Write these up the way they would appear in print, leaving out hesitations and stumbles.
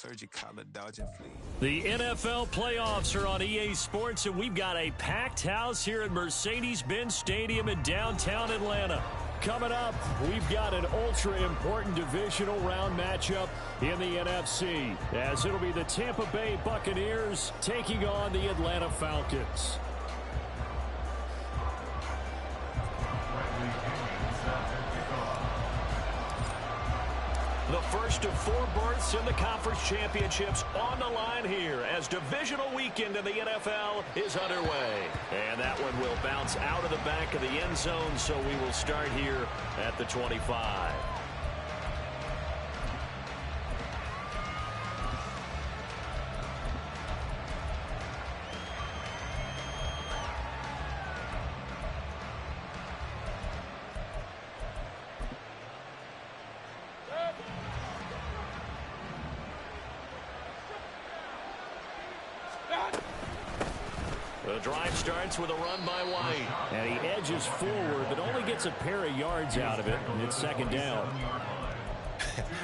clergy collar dodging fleas. The NFL playoffs are on EA Sports, and we've got a packed house here at Mercedes-Benz Stadium in downtown Atlanta. Coming up, we've got an ultra-important divisional round matchup in the NFC, as it'll be the Tampa Bay Buccaneers taking on the Atlanta Falcons. The first of 4 berths in the conference championships on the line here as divisional weekend in the NFL is underway. And that one will bounce out of the back of the end zone, so we will start here at the 25. The drive starts with a run by White. And he edges forward, but only gets a pair of yards out of it. And it's second down.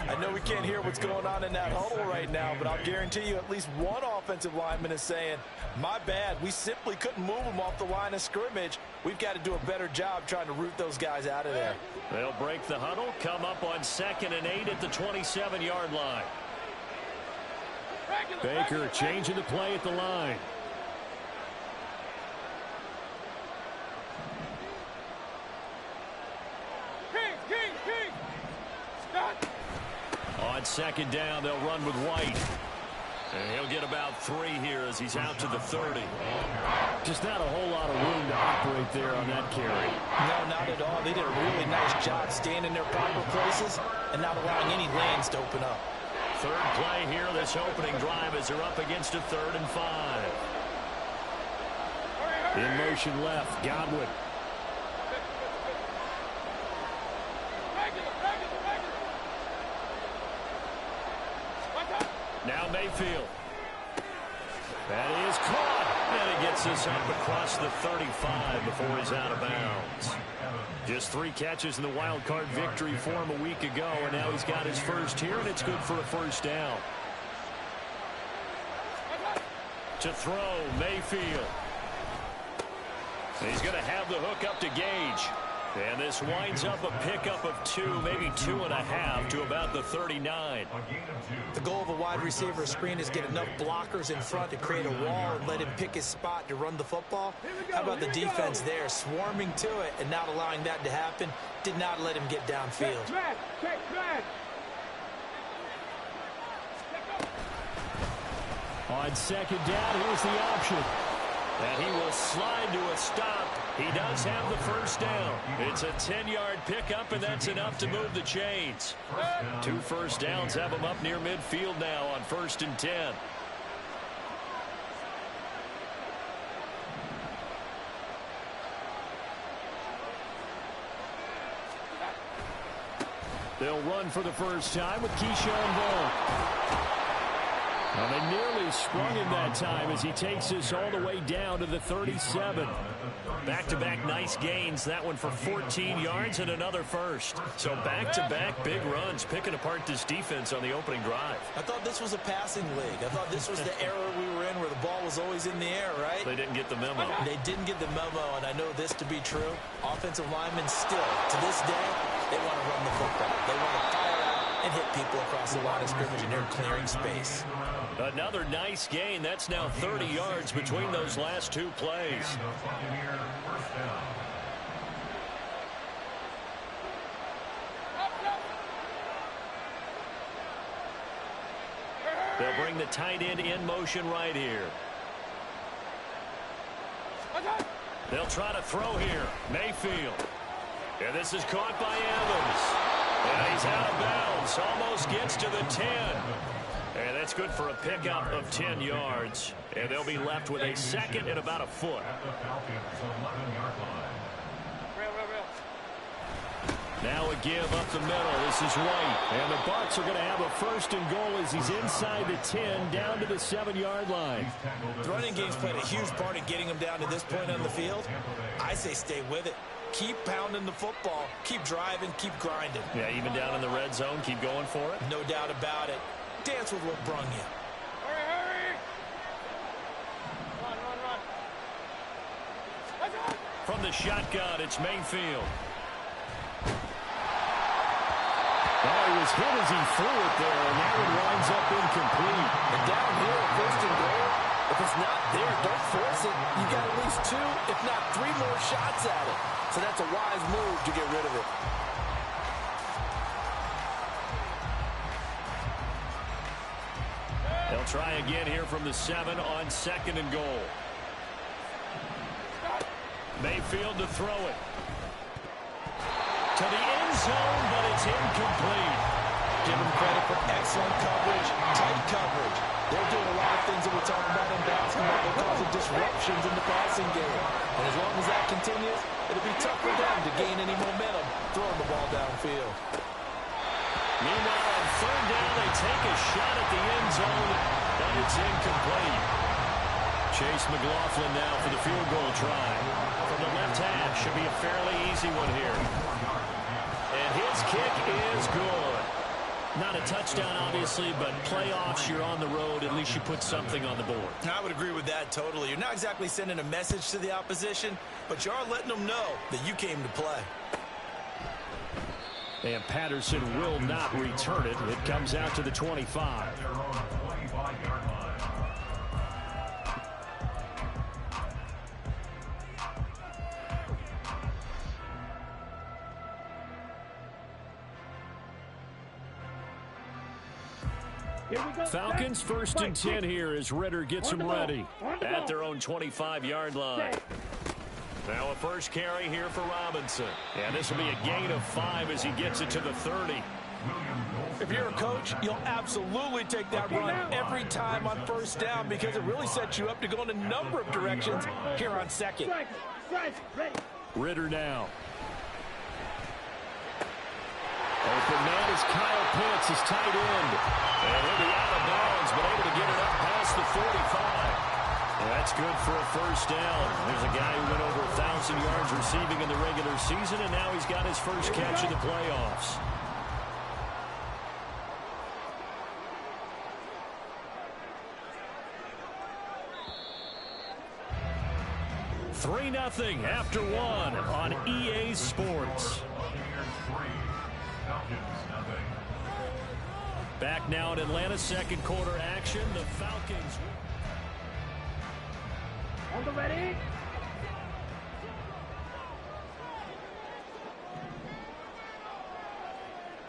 I know we can't hear what's going on in that huddle right now, but I'll guarantee you at least one offensive lineman is saying, my bad, we simply couldn't move them off the line of scrimmage. We've got to do a better job trying to root those guys out of there. They'll break the huddle, come up on 2nd and 8 at the 27-yard line. Baker changing the play at the line. On 2nd down, they'll run with White. And he'll get about 3 here as he's out to the 30. Just not a whole lot of room to operate there on that carry. No, not at all. They did a really nice job staying in their proper places and not allowing any lanes to open up. Third play here, this opening drive as they're up against a 3rd and 5. In motion left, Godwin. Now Mayfield. That is caught. And he gets this up across the 35 before he's out of bounds. Just 3 catches in the wild card victory for him a week ago, and now he's got his first here, and it's good for a first down. To throw, Mayfield. And he's going to have the hook up to Gage. And this winds up a pickup of 2, maybe 2.5 to about the 39. The goal of a wide receiver screen is get enough blockers in front to create a wall and let him pick his spot to run the football. How about the defense there, swarming to it and not allowing that to happen? Did not let him get downfield. On 2nd down, here's the option. And he will slide to a stop. He does have the first down. It's a 10-yard pickup, and that's enough to move the chains. 2 first downs have him up near midfield now on 1st and 10. They'll run for the first time with Keyshawn Vaughn. And they nearly sprung him that time as he takes this all the way down to the 37. Back-to-back nice gains. That one for 14 yards and another first. So back-to-back big runs, picking apart this defense on the opening drive. I thought this was a passing league. I thought this was the era we were in where the ball was always in the air, right? They didn't get the memo. They didn't get the memo, and I know this to be true. Offensive linemen still, to this day, they want to run the football. They want to fire out and hit people across the line of scrimmage, and they're clearing space. Another nice gain. That's now 30 yards between those last 2 plays. They'll bring the tight end in motion right here. They'll try to throw here. Mayfield. And this is caught by Evans. And he's out of bounds. Almost gets to the 10. And that's good for a pickup of 10 yards. And they'll be left with a 2nd and about a foot. Now a give up the middle. This is White. And the Bucs are going to have a 1st and goal as he's inside the 10 down to the 7-yard line. The running game's played a huge part in getting him down to this point on the field. I say stay with it. Keep pounding the football. Keep driving. Keep grinding. Yeah, even down in the red zone, keep going for it. No doubt about it. Dance with what brung you. Hurry, hurry! Run, run, run. Let's go! From the shotgun, it's Mayfield. Oh, he was hit as he threw it there, and that one winds up incomplete. And down here, first and goal, if it's not there, don't force it. You got at least 2, if not 3 more shots at it. So that's a wise move to get rid of it. They'll try again here from the 7 on 2nd and goal. Mayfield to throw it. To the end zone, but it's incomplete. Give them credit for excellent coverage, tight coverage. They're doing a lot of things that we talk about in basketball. They're causing disruptions in the passing game. And as long as that continues, it'll be tough for them to gain any momentum throwing the ball downfield. Meanwhile, on 3rd down, they take a shot at the end zone, but it's incomplete. Chase McLaughlin now for the field goal try. From the left half, should be a fairly easy one here. And his kick is good. Not a touchdown, obviously, but playoffs, you're on the road. At least you put something on the board. I would agree with that totally. You're not exactly sending a message to the opposition, but you are letting them know that you came to play. And Patterson will not return it. It comes out to the 25. Falcons 1st and 10 here as Ritter gets them ready at their own 25-yard line. Now a first carry here for Robinson. And this will be a gain of 5 as he gets it to the 30. If you're a coach, you'll absolutely take that run every time on 1st down because it really sets you up to go in a number of directions here on 2nd. Ritter now. Open man is Kyle Pitts, his tight end. And he'll be out of bounds, but able to get it up past the 45. And that's good for a 1st down. There's a guy who went over 1,000 yards receiving in the regular season, and now he's got his first catch in the playoffs. Three 0 after 1 on EA Sports. Back now in Atlanta, 2nd quarter action. The Falcons. On the ready.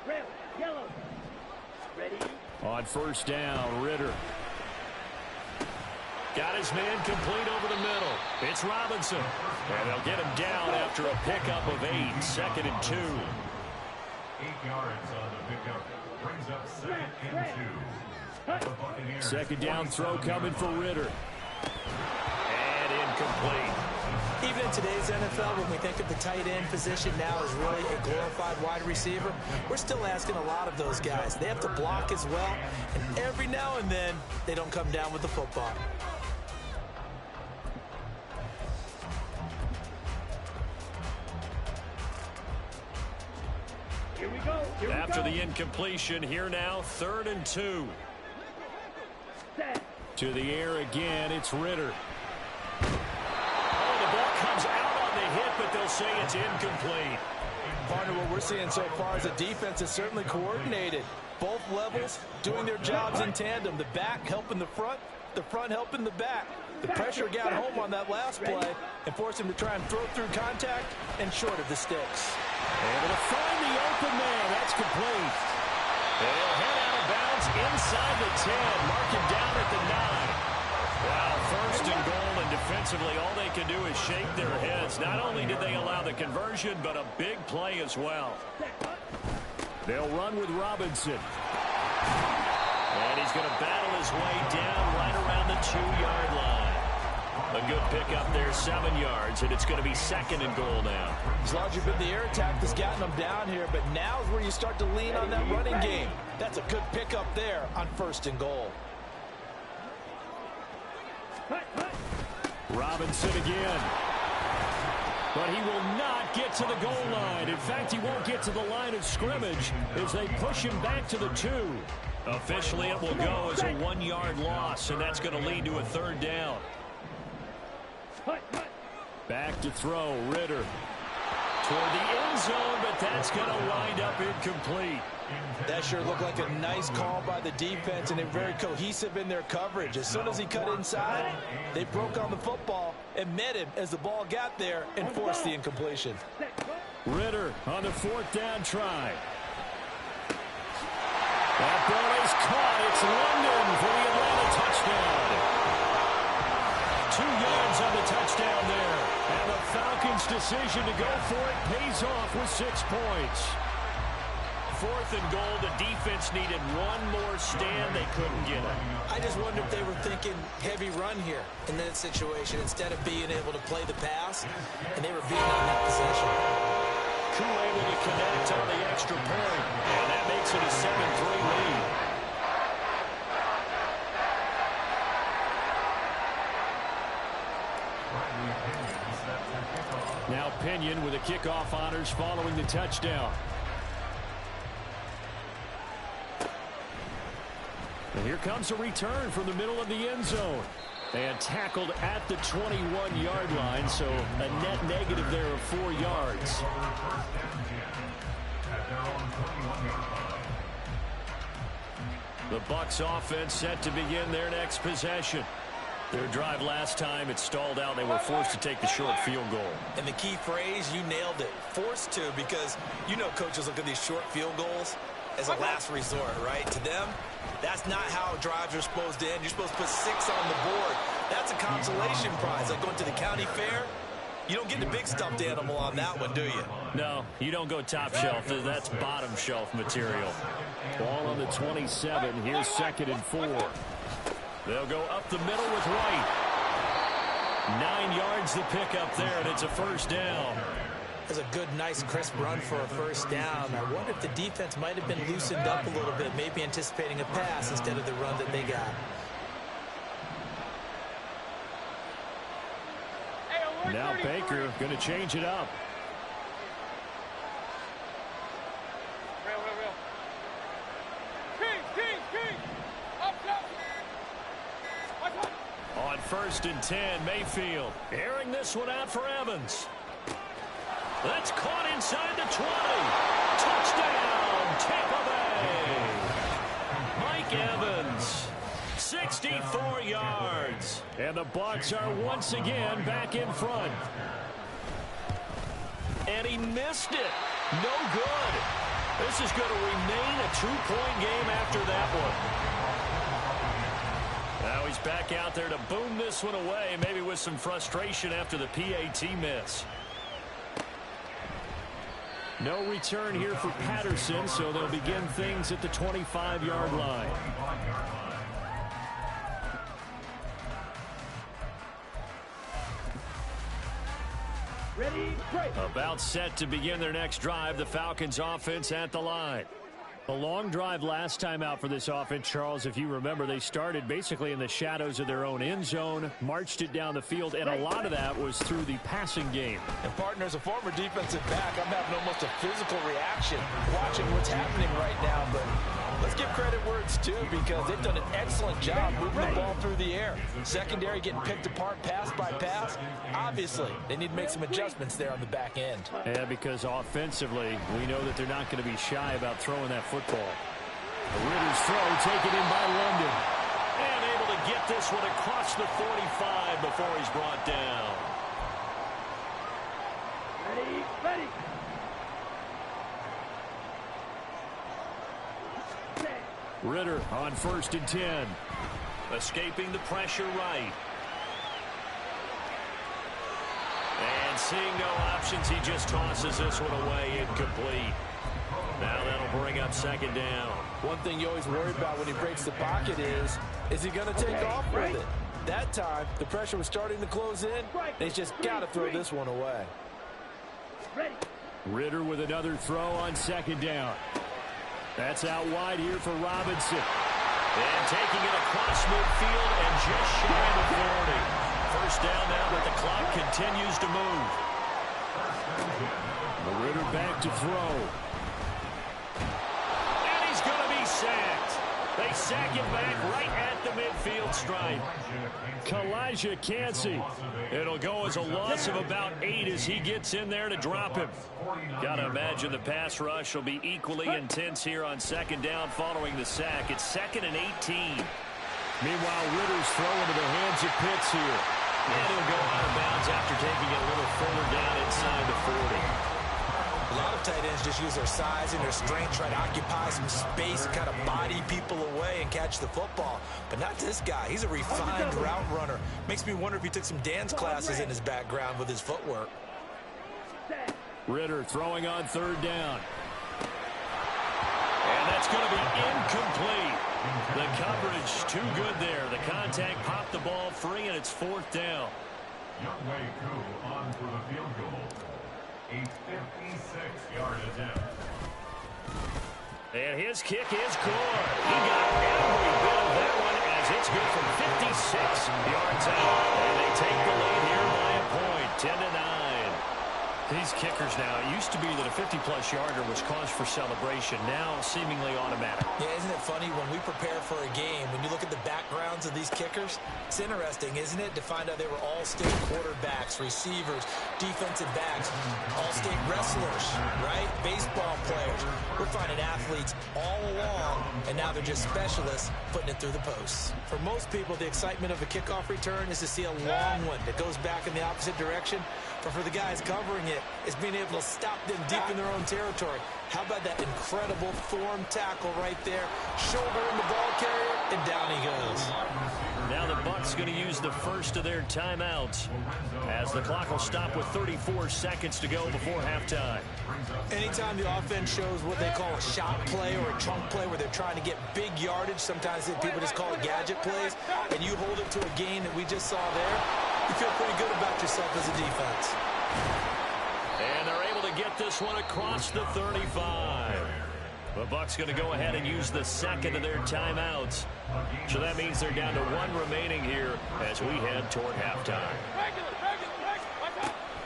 Red, yellow. Ready. On 1st down, Ritter. Got his man complete over the middle. It's Robinson. And they'll get him down after a pickup of 8. 2nd and 2. 8 yards on the pickup. Brings up 2nd and 2. 2nd down throw coming for Ritter. And incomplete. Even in today's NFL, when we think of the tight end position now as really a glorified wide receiver, we're still asking a lot of those guys. They have to block as well, and every now and then, they don't come down with the football. Here we go. After the incompletion, here now, 3rd and 2. Set. To the air again, it's Ritter. Oh, the ball comes out on the hit, but they'll say it's incomplete. Partner, what we're seeing so far is the defense is certainly coordinated. Both levels doing their jobs in tandem. The back helping the front helping the back. The pressure got home on that last play and forced him to try and throw through contact and short of the sticks. Able to find the open man. That's complete. And he'll head out of bounds inside the 10. Mark him down at the 9. Wow, 1st and goal, and defensively all they can do is shake their heads. Not only did they allow the conversion, but a big play as well. They'll run with Robinson. And he's going to battle his way down right around the 2-yard line. A good pickup there, 7 yards, and it's going to be 2nd and goal now. It's largely been the air attack that's gotten them down here, but now is where you start to lean on that running game. That's a good pickup there on 1st and goal. Robinson again. But he will not get to the goal line. In fact, he won't get to the line of scrimmage as they push him back to the 2. Officially, it will go as a 1-yard loss, and that's going to lead to a 3rd down. Back to throw, Ritter. Toward the end zone, but that's going to wind up incomplete. That sure looked like a nice call by the defense, and they're very cohesive in their coverage. As soon as he cut inside, they broke on the football and met him as the ball got there and forced the incompletion. Ritter on the 4th down try. That ball is caught. It's London for the Atlanta touchdown. 2 yards on the touchdown there. And the Falcons' decision to go for it pays off with 6 points. 4th and goal. The defense needed one more stand. They couldn't get it. I just wonder if they were thinking heavy run here in that situation instead of being able to play the pass, and they were beating on that possession. Koo able to connect on the extra point, and that makes it a 7-3 lead. Now Pinion with the kickoff honors following the touchdown. And here comes a return from the middle of the end zone. And tackled at the 21-yard line, so a net negative there of 4 yards. The Bucs offense set to begin their next possession. Their drive last time, it stalled out. They were forced to take the short field goal. And the key phrase, you nailed it. Forced to, because you know coaches look at these short field goals as a last resort, right? To them, that's not how drives are supposed to end. You're supposed to put 6 on the board. That's a consolation prize. Like going to the county fair, you don't get the big stuffed animal on that one, do you? No, you don't go top shelf. That's bottom shelf material. Ball on the 27. Here's 2nd and 4. They'll go up the middle with White. 9 yards the pickup there, and it's a 1st down. That's a good, nice, crisp run for a 1st down. I wonder if the defense might have been loosened up a little bit, maybe anticipating a pass instead of the run that they got. Now Baker going to change it up. On 1st and 10, Mayfield airing this one out for Evans. That's caught inside the 20. Touchdown, Tampa Bay. Mike Evans, 64 yards. And the Bucs are once again back in front. And he missed it. No good. This is going to remain a 2-point game after that one. Now he's back out there to boom this one away, maybe with some frustration after the PAT miss. No return here for Patterson, so they'll begin things at the 25-yard line. Ready, break. About set to begin their next drive, the Falcons offense at the line. A long drive last time out for this offense, Charles. If you remember, they started basically in the shadows of their own end zone, marched it down the field, and a lot of that was through the passing game. And, partner, as a former defensive back, I'm having almost a physical reaction watching what's happening right now. But let's give credit where it's due, because they've done an excellent job moving the ball through the air. Secondary getting picked apart pass by pass. Obviously, they need to make some adjustments there on the back end. Yeah, because offensively, we know that they're not going to be shy about throwing that football. Ritter's throw taken in by London. And able to get this one across the 45 before he's brought down. Ready, ready. Ritter on 1st and 10. Escaping the pressure right. And seeing no options, he just tosses this one away, incomplete. Now that'll bring up 2nd down. One thing you always worry about when he breaks the pocket is he going to take off with it? That time, the pressure was starting to close in, and he's just got to throw this one away. Ready. Ritter with another throw on 2nd down. That's out wide here for Robinson. And taking it across midfield and just shy of the 40. 1st down now, but the clock continues to move. Ritter back to throw. And he's going to be sacked. they sack him back right at the midfield stripe. Elijah Cansey. It'll go as a loss of about 8 as he gets in there to drop him. Got to imagine the pass rush will be equally intense here on second down following the sack. It's 2nd and 18. Meanwhile, Ritter's throwing to the hands of Pitts here. And he'll go out of bounds after taking it a little further down inside the 40. A lot of tight ends just use their size and their strength, try to occupy some space, kind of body people away and catch the football. But not this guy. He's a refined route runner. Makes me wonder if he took some dance classes in his background with his footwork. Ritter throwing on 3rd down. And that's going to be incomplete. The coverage too good there. The contact popped the ball free, and it's 4th down. Youngway Koo on for the field goal. A 56-yard attempt. And his kick is good. He got every bit of that one as it's good from 56 yards out. And they take the lead here by a point, 10-9. These kickers now, it used to be that a 50-plus yarder was cause for celebration. Now seemingly automatic. Yeah, isn't it funny when we prepare for a game, when you look at the backgrounds of these kickers, it's interesting, isn't it, to find out they were all-state quarterbacks, receivers, defensive backs, all-state wrestlers, right? Baseball players. We're finding athletes all along, and now they're just specialists putting it through the posts. For most people, the excitement of a kickoff return is to see a long one that goes back in the opposite direction. But for the guys covering it, it's being able to stop them deep in their own territory. How about that incredible form tackle right there? Shoulder in the ball carrier, and down he goes. Now the Bucs going to use the first of their timeouts as the clock will stop with 34 seconds to go before halftime. Anytime the offense shows what they call a shot play or a chunk play where they're trying to get big yardage, sometimes people just call it gadget plays, and you hold it to a gain that we just saw there, you feel pretty good about yourself as a defense. And they're able to get this one across the 35. The Bucs going to go ahead and use the second of their timeouts. So that means they're down to 1 remaining here as we head toward halftime.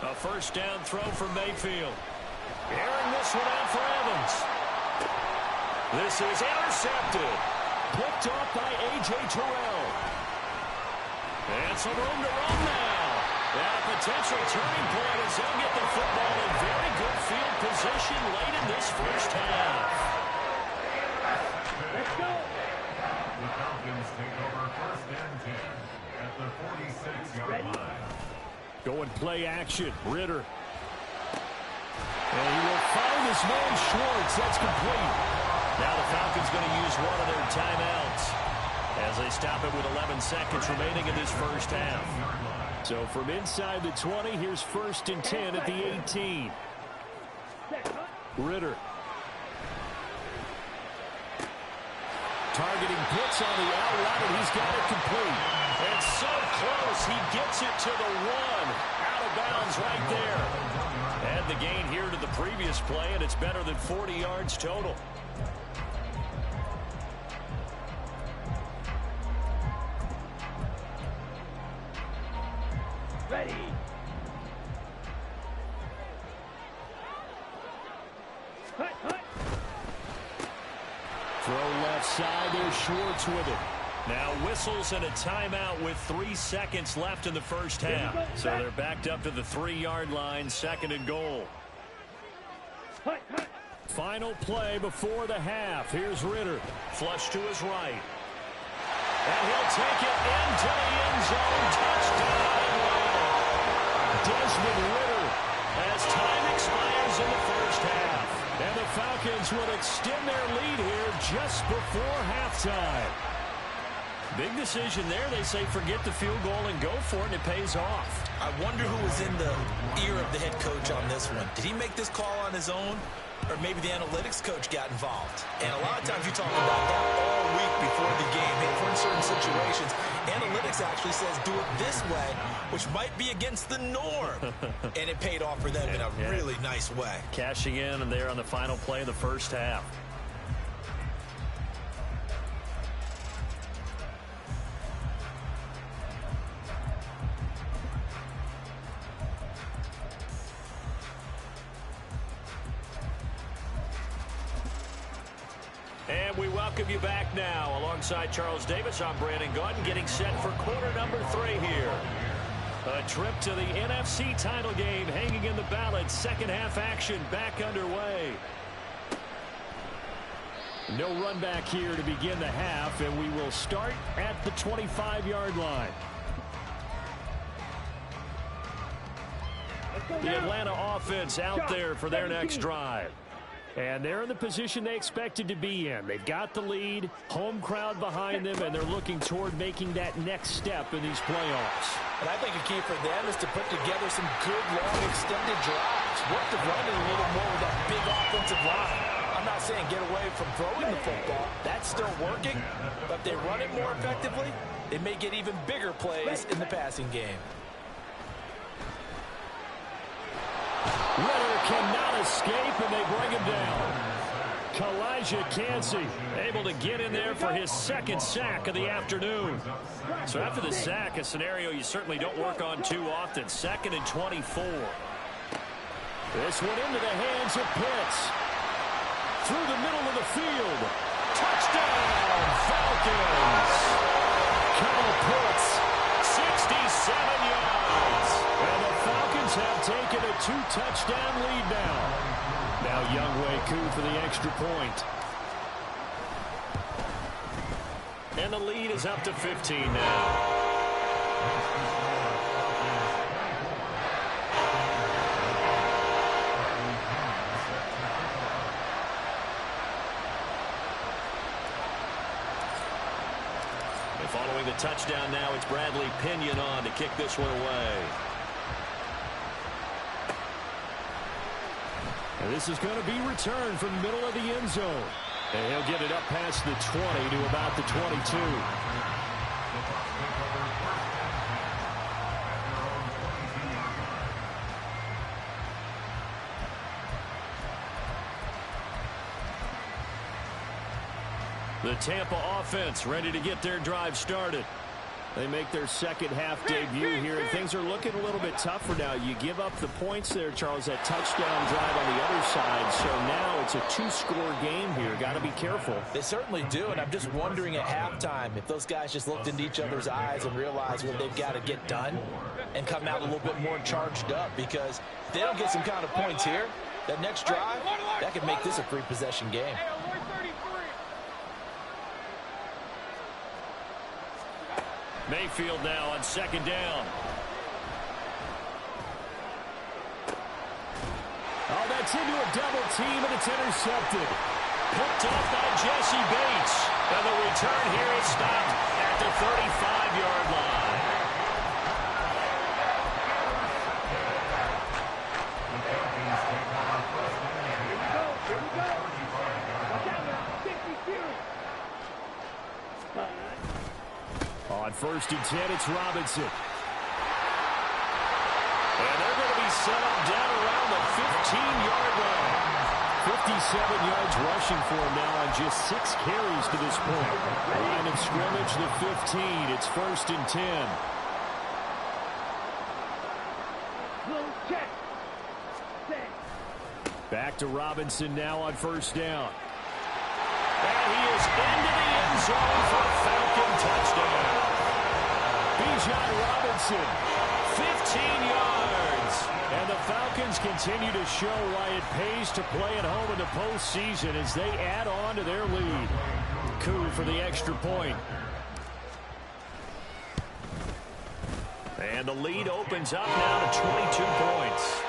A first down throw from Mayfield. Airing this one out for Evans. This is intercepted. Picked off by A.J. Terrell. And some room to run now. And a potential turning point as they'll get the football in very good field position late in this first half. Let's go. The Falcons take over 1st and 10 at the 46-yard line. Going play action. Ritter. And he will find his man Schwartz. That's complete. Now the Falcons going to use one of their timeouts as they stop it with 11 seconds remaining in this first half. So from inside the 20, here's 1st and 10 at the 18. Ritter. Targeting Pitts on the out route, and he's got it complete. And so close, he gets it to the 1. Out of bounds right there. Add the gain here to the previous play, and it's better than 40 yards total. Ready. Hut, hut. Throw left side, there's Schwartz with it. Now whistles and a timeout with 3 seconds left in the first half. So they're backed up to the 3-yard line, 2nd and goal. Hut, hut. Final play before the half. Here's Ritter. Flush to his right. And he'll take it into the end zone. Touchdown. Desmond Ritter as time expires in the first half. And the Falcons will extend their lead here just before halftime. Big decision there. They say forget the field goal and go for it, and it pays off. I wonder who was in the ear of the head coach on this one. Did he make this call on his own? Or maybe the analytics coach got involved. And a lot of times you talk about that all week before the game. Hey, for in certain situations, analytics actually says do it this way, which might be against the norm. And it paid off for them in a really nice way. Cashing in and there on the final play of the first half. And we welcome welcome you back now. Alongside Charles Davis, I'm Brandon Gaudin, getting set for quarter number 3 here. A trip to the NFC title game hanging in the balance. Second half action back underway. No run back here to begin the half, and we will start at the 25-yard line. The Atlanta offense out there for their next drive. And they're in the position they expected to be in. They've got the lead, home crowd behind them, and they're looking toward making that next step in these playoffs. And I think a key for them is to put together some good, long, extended drives. Work the running a little more with that big offensive line. I'm not saying get away from throwing the football. That's still working. But if they run it more effectively, they may get even bigger plays in the passing game. Ritter cannot escape, and they bring him down. Kalijah Kancey able to get in there for his second sack of the afternoon. So after the sack, a scenario you certainly don't work on too often. 2nd and 24. This one into the hands of Pitts. Through the middle of the field. Touchdown, Falcons. Kyle Pitts, 67 yards. And the Falcons have taken a 2-touchdown lead now. Now Younghoe Koo for the extra point. And the lead is up to 15 now. And following the touchdown now, it's Bradley Pinion on to kick this one away. And this is going to be returned from the middle of the end zone. And he'll get it up past the 20 to about the 22. The Tampa offense ready to get their drive started. They make their second half debut here, and things are looking a little bit tougher now. You give up the points there, Charles, that touchdown drive on the other side. So now it's a 2-score game here. Got to be careful. They certainly do, and I'm just wondering at halftime if those guys just looked into each other's eyes and realized what they've got to get done and come out a little bit more charged up, because if they don't get some kind of points here, that next drive, that could make this a 3-possession game. Mayfield now on 2nd down. Oh, that's into a double team, and it's intercepted. Picked off by Jesse Bates. And the return here is stopped at the 35-yard line. Here we go. Watch out now. 52. On 1st and 10, it's Robinson. And they're going to be set up down around the 15-yard line. 57 yards rushing for him now on just 6 carries to this point. Line of scrimmage, the 15. It's 1st and 10. Back to Robinson now on 1st down. And he is into the end zone for a Falcon touchdown. Bijan Robinson, 15 yards. And the Falcons continue to show why it pays to play at home in the postseason as they add on to their lead. Koo for the extra point. And the lead opens up now to 22 points.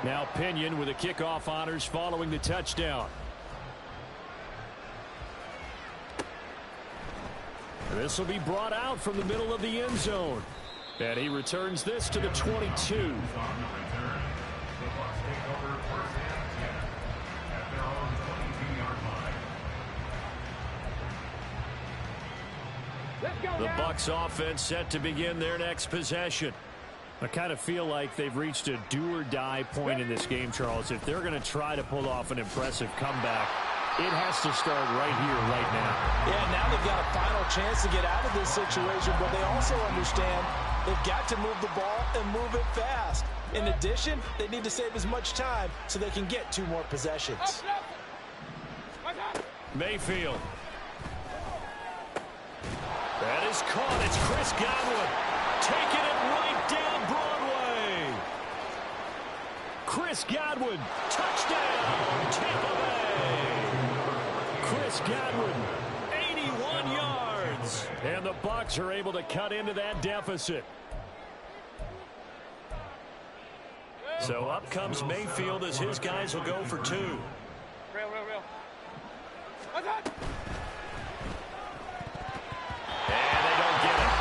Now Pinion with the kickoff honors following the touchdown. This will be brought out from the middle of the end zone. And he returns this to the 22. The Bucs offense set to begin their next possession. I kind of feel like they've reached a do-or-die point in this game, Charles. If they're going to try to pull off an impressive comeback, it has to start right here, right now. Yeah, now they've got a final chance to get out of this situation, but they also understand They've got to move the ball and move it fast. In addition, they need to save as much time so they can get 2 more possessions. Mayfield. That is caught. It's Chris Godwin taking it right down Broadway. Chris Godwin, touchdown, Tampa Bay. Chris Godwin, 81 yards. And the Bucs are able to cut into that deficit. So up comes Mayfield as his guys will go for 2. Real. And they don't get it.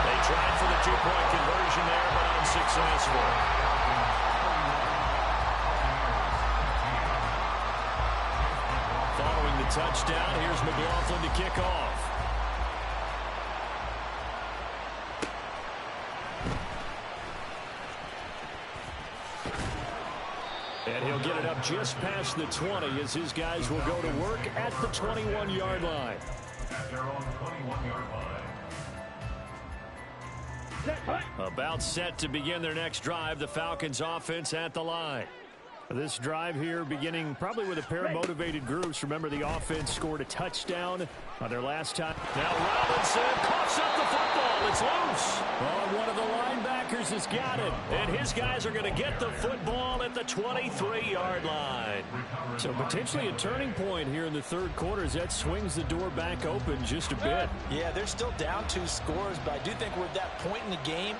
They tried for the 2-point conversion there, but unsuccessful. Following the touchdown, here's McLaughlin to kick off. And he'll get it up just past the 20 as his guys will go to work at the 21-yard line. At their own 21-yard line. About set to begin their next drive, the Falcons offense at the line. This drive here beginning probably with a pair of motivated groups. Remember, the offense scored a touchdown on their last time. Now Robinson coughs up the football. It's loose. Oh, one of the linebackers has got it. And his guys are going to get the football at the 23-yard line. So potentially a turning point here in the third quarter as that swings the door back open just a bit. Yeah, they're still down 2 scores, but I do think we're at that point in the game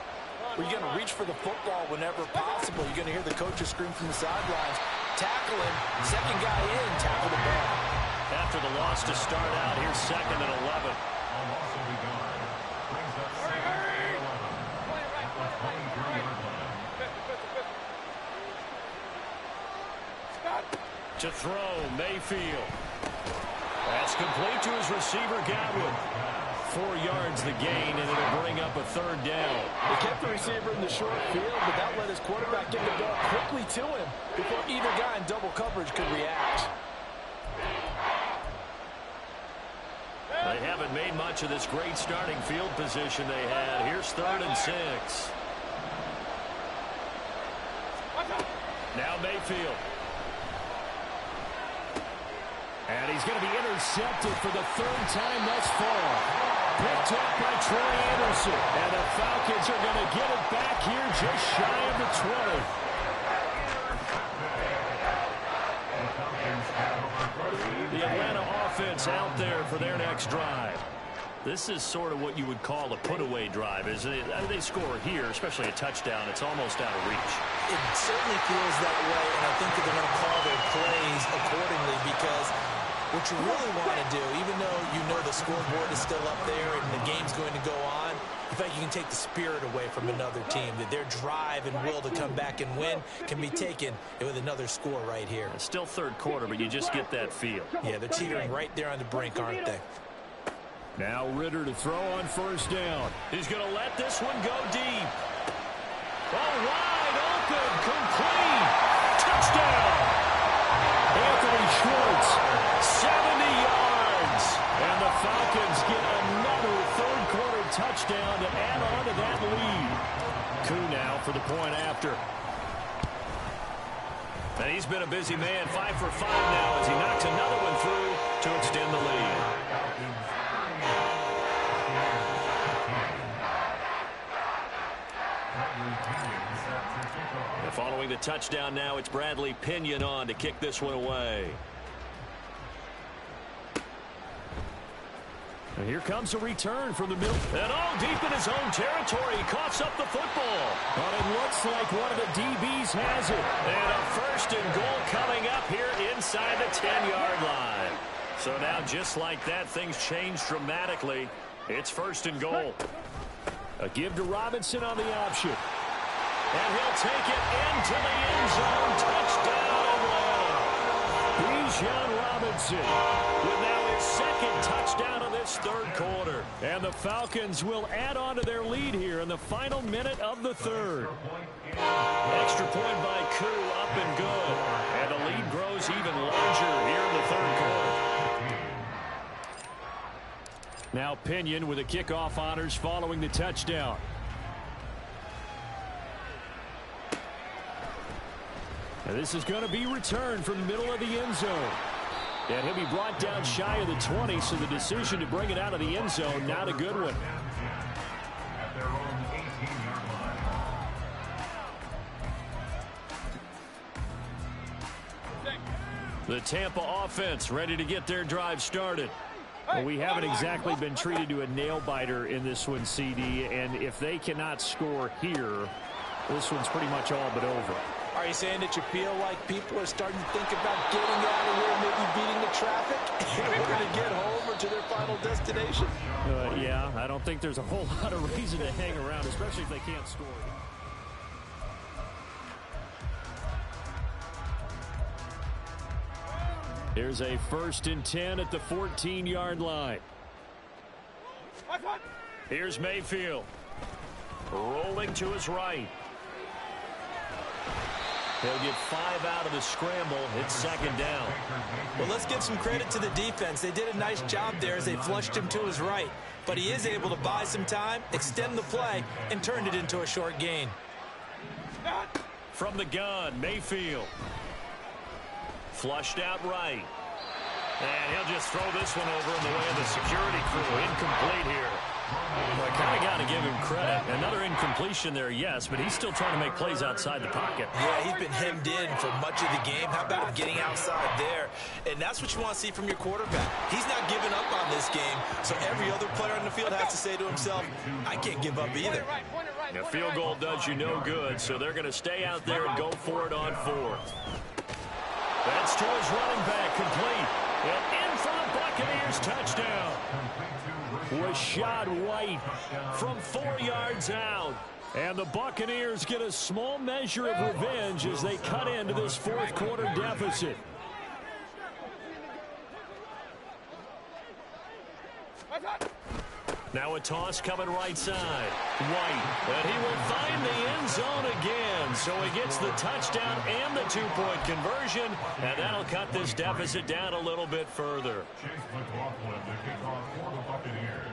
where you're going to reach for the football whenever possible. You're going to hear the coaches scream from the sidelines. Tackle him. Second guy in. Tackle the ball. After the loss to start out, here's 2nd and 11. On loss of regard. Brings up 2nd and 11. At the 23-yard line. To throw, Mayfield. That's complete to his receiver, Godwin. 4 yards the gain, and it'll bring up a 3rd down. They kept the receiver in the short field, but that let his quarterback get the ball quickly to him before either guy in double coverage could react. They haven't made much of this great starting field position they had. Here's 3rd and 6. Now Mayfield. And he's going to be intercepted for the 3rd time thus far. Picked up by Troy Anderson. And the Falcons are going to get it back here just shy of the 20. The Atlanta offense out there for their next drive. This is sort of what you would call a put-away drive, isn't it? They score here, especially a touchdown. It's almost out of reach. It certainly feels that way, and I think that they're going to call their plays accordingly because what you really want to do, even though you know the scoreboard is still up there and the game's going to go on, in fact, you can take the spirit away from another team, that their drive and will to come back and win can be taken with another score right here. It's still third quarter, but you just get that feel. Yeah, they're teetering right there on the brink, aren't they? Now Ritter to throw on 1st down. He's going to let this one go deep. Oh, wide open, complete. Touchdown. Anthony Schwartz, 70 yards. And the Falcons get another third-quarter touchdown to add on to that lead. Koo now for the point after. And he's been a busy man, 5 for 5 now as he knocks another one through to extend the lead. And following the touchdown now, it's Bradley Pinion on to kick this one away. And here comes a return from the middle. And all deep in his own territory. He coughs up the football. But it looks like one of the DBs has it. And a 1st and goal coming up here inside the 10-yard line. So now just like that, things change dramatically. It's 1st and goal. A give to Robinson on the option. And he'll take it into the end zone. Touchdown, Atlanta. Bijan Robinson with now his 2nd touchdown of this third quarter. And the Falcons will add on to their lead here in the final minute of the 3rd. Extra point by Koo, up and good. And the lead grows even larger here in the 3rd quarter. Now Pinion with the kickoff honors following the touchdown. And this is going to be returned from the middle of the end zone. And he'll be brought down shy of the 20, so the decision to bring it out of the end zone, not a good one. At their own 18-yard line. The Tampa offense ready to get their drive started. Well, we haven't exactly been treated to a nail-biter in this one, CD, and if they cannot score here, this one's pretty much all but over. Are you saying that you feel like people are starting to think about getting out of here, maybe beating the traffic in order to get home or to their final destination? Yeah, I don't think there's a whole lot of reason to hang around, especially if they can't score. Here's a 1st and 10 at the 14-yard line. Here's Mayfield. Rolling to his right. He'll get 5 out of the scramble. It's 2nd down. Well, let's give some credit to the defense. They did a nice job there as they flushed him to his right. But he is able to buy some time, extend the play, and turn it into a short gain. From the gun, Mayfield. Flushed out right. And he'll just throw this one over in the way of the security crew. Incomplete here. Well, I kind of got to give him credit. Another incompletion there, yes, but he's still trying to make plays outside the pocket. Yeah, he's been hemmed in for much of the game. How about him getting outside there? And that's what you want to see from your quarterback. He's not giving up on this game, so every other player on the field has to say to himself, I can't give up either. A field goal does you no good, so they're going to stay out there and go for it on 4th. That's to his running back, complete. And in for the Buccaneers, touchdown. Rashad White from 4 yards out. And the Buccaneers get a small measure of revenge as they cut into this 4th quarter deficit. Now a toss coming right side. White, and he will find the end zone again. So he gets the touchdown and the 2-point conversion, and that'll cut this deficit down a little bit further. Chase McLaughlin, the kickoff for the Buccaneers.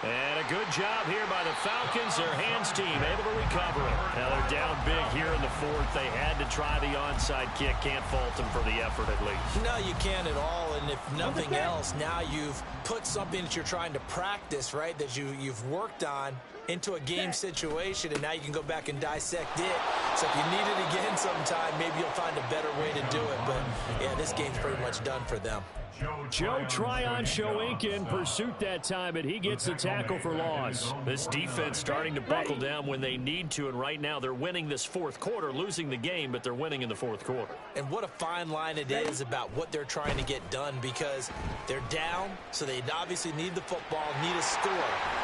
And a good job here by the Falcons. Their hands team able to recover it. Now they're down big here in the 4th. They had to try the onside kick. Can't fault them for the effort at least. No, you can't at all. And if nothing else, now you've put something that you're trying to practice, right, that you've worked on into a game situation, and now you can go back and dissect it. So if you need it again sometime, maybe you'll find a better way to do it. But, yeah, this game's pretty much done for them. Joe Tryon in pursuit that time, but he gets the tackle for loss. This defense starting to buckle down when they need to, and right now they're winning this 4th quarter, losing the game, but they're winning in the 4th quarter. And what a fine line it is about what they're trying to get done, because they're down, so they obviously need the football, need a score,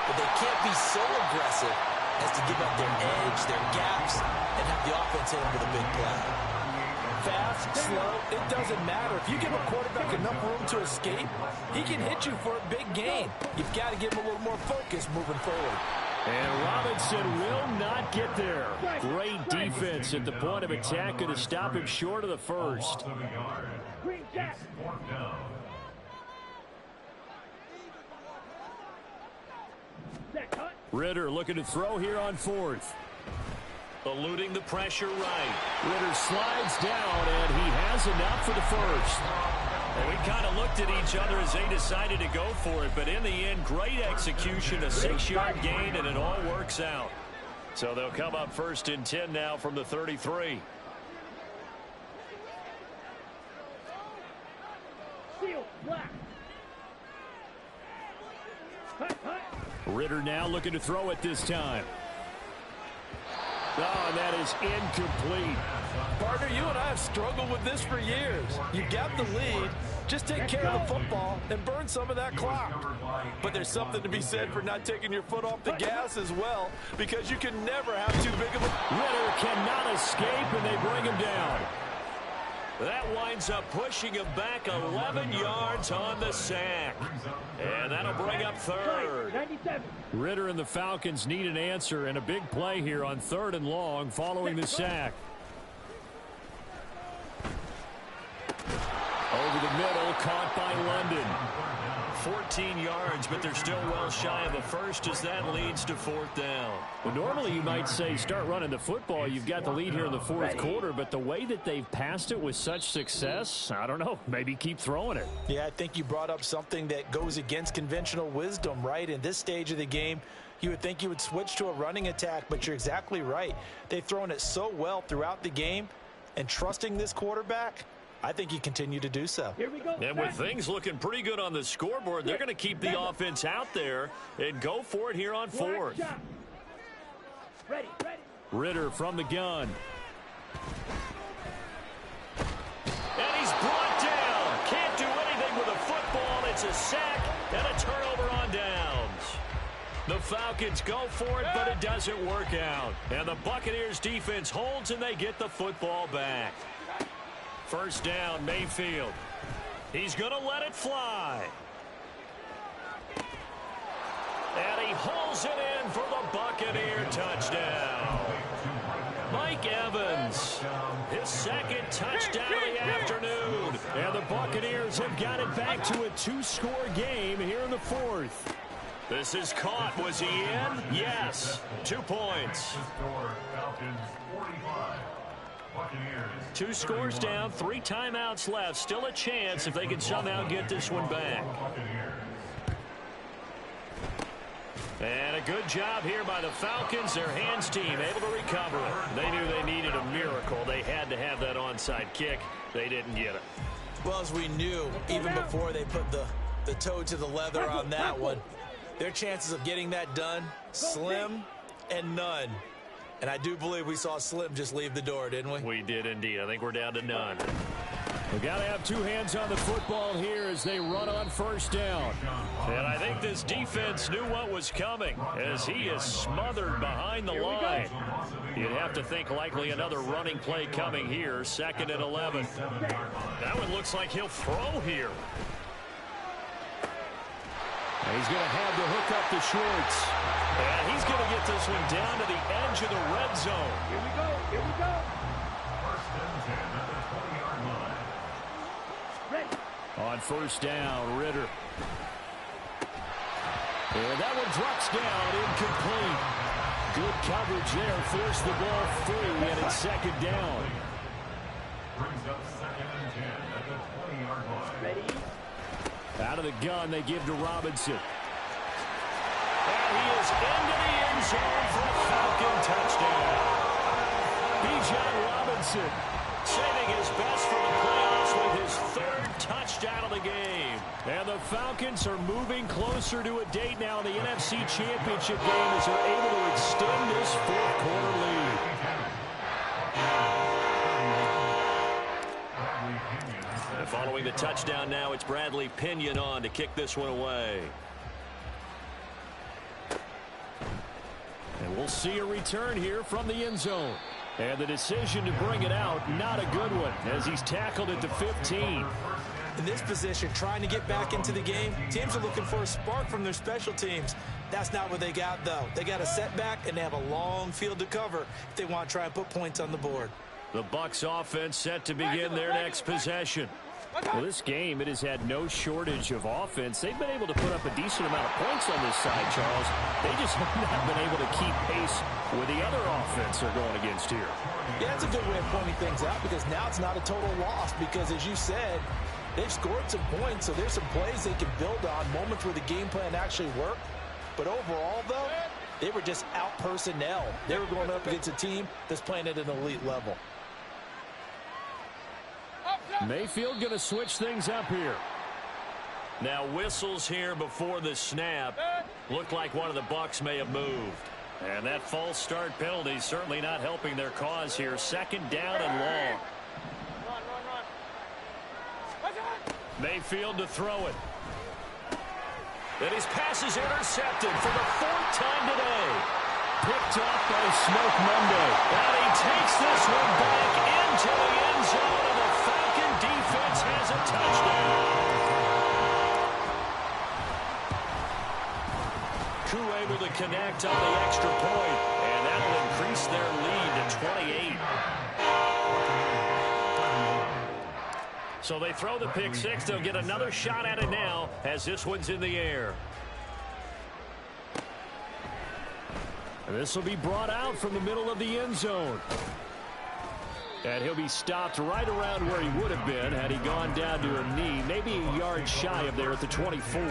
but they can't be so aggressive as to give up their edge, their gaps, and have the offense hit them with a big play. Fast, slow, it doesn't matter. If you give a quarterback enough room to escape, he can hit you for a big gain. You've got to give him a little more focus moving forward. And Robinson will not get there. Great defense at the point of attack, going to stop him short of the 1st. Ritter looking to throw here on 4th. Eluding the pressure right. Ritter slides down, and he has enough for the 1st. Well, we kind of looked at each other as they decided to go for it, but in the end, great execution, a 6-yard gain, and it all works out. So they'll come up 1st and 10 now from the 33. Ritter now looking to throw it this time. Oh, and that is incomplete. Partner, you and I have struggled with this for years. You got the lead. Just take care of the football and burn some of that clock. But there's something to be said for not taking your foot off the gas as well, because you can never have too big of a... Ritter cannot escape, and they bring him down. That winds up pushing him back 11 yards on the sack. And that'll bring up 3rd. Ritter and the Falcons need an answer, and a big play here on 3rd and long following the sack. Over the middle, caught by London. 14 yards, but they're still well shy of a first as that leads to fourth down. Well, normally you might say start running the football. You've got the lead here in the fourth quarter, but the way that they've passed it with such success, I don't know, maybe keep throwing it. Yeah, I think you brought up something that goes against conventional wisdom, right? In this stage of the game, you would think you would switch to a running attack, but you're exactly right. They've thrown it so well throughout the game, and trusting this quarterback, I think you continue to do so. Here we go. And with things looking pretty good on the scoreboard, they're going to keep the offense out there and go for it here on fourth. Ready. Ritter from the gun. And he's brought down. Can't do anything with a football. It's a sack and a turnover on downs. The Falcons go for it, but it doesn't work out. And the Buccaneers defense holds, and they get the football back. First down, Mayfield. He's going to let it fly. And he hauls it in for the Buccaneer touchdown. Mike Evans, his second touchdown of the afternoon. And the Buccaneers have got it back to a two-score game here in the fourth. This is caught. Was he in? Yes. 2 points. Two scores down, 3 timeouts left. Still a chance if they can somehow get this one back. And a good job here by the Falcons. Their hands team able to recover it. They knew they needed a miracle. They had to have that onside kick. They didn't get it. Well, as we knew, even before they put the toe to the leather on that one, their chances of getting that done, slim and none. And I do believe we saw Slim just leave the door, didn't we? We did indeed. I think we're down to none. We've got to have 2 hands on the football here as they run on first down. And I think this defense knew what was coming as he is smothered behind the line. You'd have to think likely another running play coming here, 2nd and 11. That one looks like he'll throw here. And he's going to have to hook up the shorts. And he's going to get this one down to the edge of the red zone. Here we go. First and 10 at the 20-yard line. Ready. On first down, Ritter. And that one drops down, incomplete. Good coverage there, forced the ball free, and it's 2nd down. Brings up 2nd and 10 at the 20-yard line. Ready. Out of the gun, they give to Robinson. And he is into the end zone for a Falcon touchdown. Bijan Robinson Saving his best for the playoffs with his 3rd touchdown of the game. And the Falcons are moving closer to a date now in the NFC Championship game as they're able to extend this 4th quarter lead. And following the touchdown now, it's Bradley Pinion on to kick this one away. And we'll see a return here from the end zone. And the decision to bring it out, not a good one, as he's tackled at the 15. In this position, trying to get back into the game, teams are looking for a spark from their special teams. That's not what they got, though. They got a setback, and they have a long field to cover if they want to try and put points on the board. The Bucs offense set to begin their next possession. Well, this game, it has had no shortage of offense. They've been able to put up a decent amount of points on this side, Charles. They just have not been able to keep pace with the other offense they're going against here. Yeah, that's a good way of pointing things out because now it's not a total loss because, as you said, they've scored some points, so there's some plays they can build on, moments where the game plan actually worked. But overall, though, they were just out personnel. They were going up against a team that's playing at an elite level. Mayfield going to switch things up here. Now whistles here before the snap. Looked like one of the Bucs may have moved. And that false start penalty certainly not helping their cause here. 2nd down and long. Mayfield to throw it. And his pass is intercepted for the 4th time today. Picked off by Smoke Monday. And he takes this one back into the end zone, and the Falcon defense has a touchdown. Crew able to connect on the extra point, and that'll increase their lead to 28. So they throw the pick six. They'll get another shot at it now as this one's in the air. And this will be brought out from the middle of the end zone. And he'll be stopped right around where he would have been had he gone down to a knee, maybe a yard shy of there at the 24.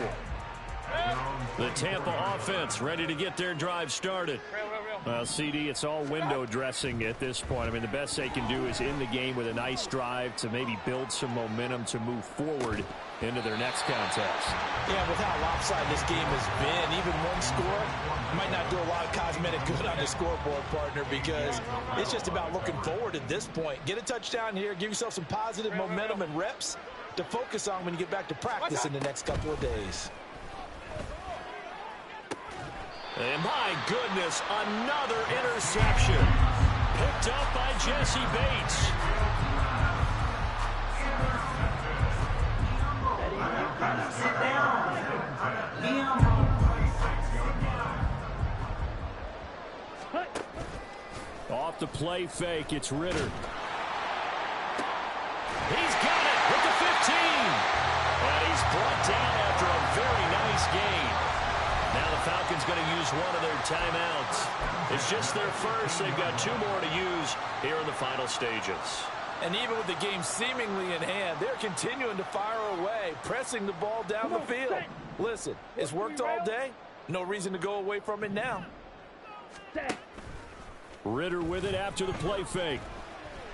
The Tampa offense ready to get their drive started. Well, CD, it's all window dressing at this point. I mean, the best they can do is end the game with a nice drive to maybe build some momentum to move forward into their next contest. Yeah, with how lopsided this game has been, even one score might not do a lot of cosmetic good on the scoreboard, partner, because it's just about looking forward at this point. Get a touchdown here, give yourself some positive momentum and reps to focus on when you get back to practice in the next couple of days. And my goodness, another interception. Picked up by Jesse Bates. Off the play fake, it's Ritter. He's got it with the 15. And he's brought down after a very nice gain. Now the Falcons going to use one of their timeouts. It's just their first. They've got two more to use here in the final stages. And even with the game seemingly in hand, they're continuing to fire away, pressing the ball down the field. Listen, it's worked all day. No reason to go away from it now. Ritter with it after the play fake.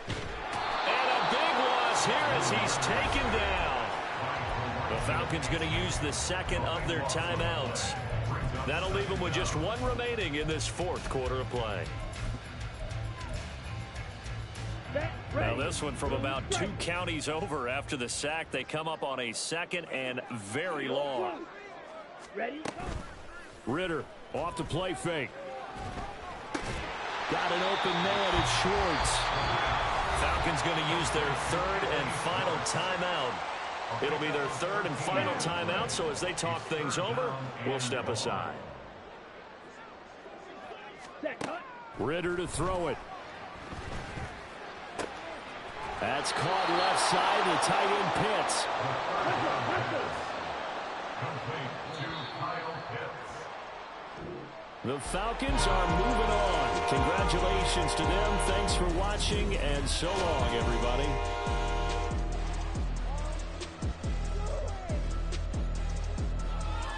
And a big loss here as he's taken down. The Falcons going to use the second of their timeouts. That'll leave them with just one remaining in this fourth quarter of play. Now this one from about 2 counties over after the sack. They come up on a second and very long. Ritter off the play fake. Got an open man. It's Schwartz. Falcons going to use their third and final timeout. It'll be their third and final timeout, so as they talk things over, we'll step aside. Ritter to throw it. That's caught left side. The tight end Pitts. The Falcons are moving on. Congratulations to them. Thanks for watching, and so long, everybody.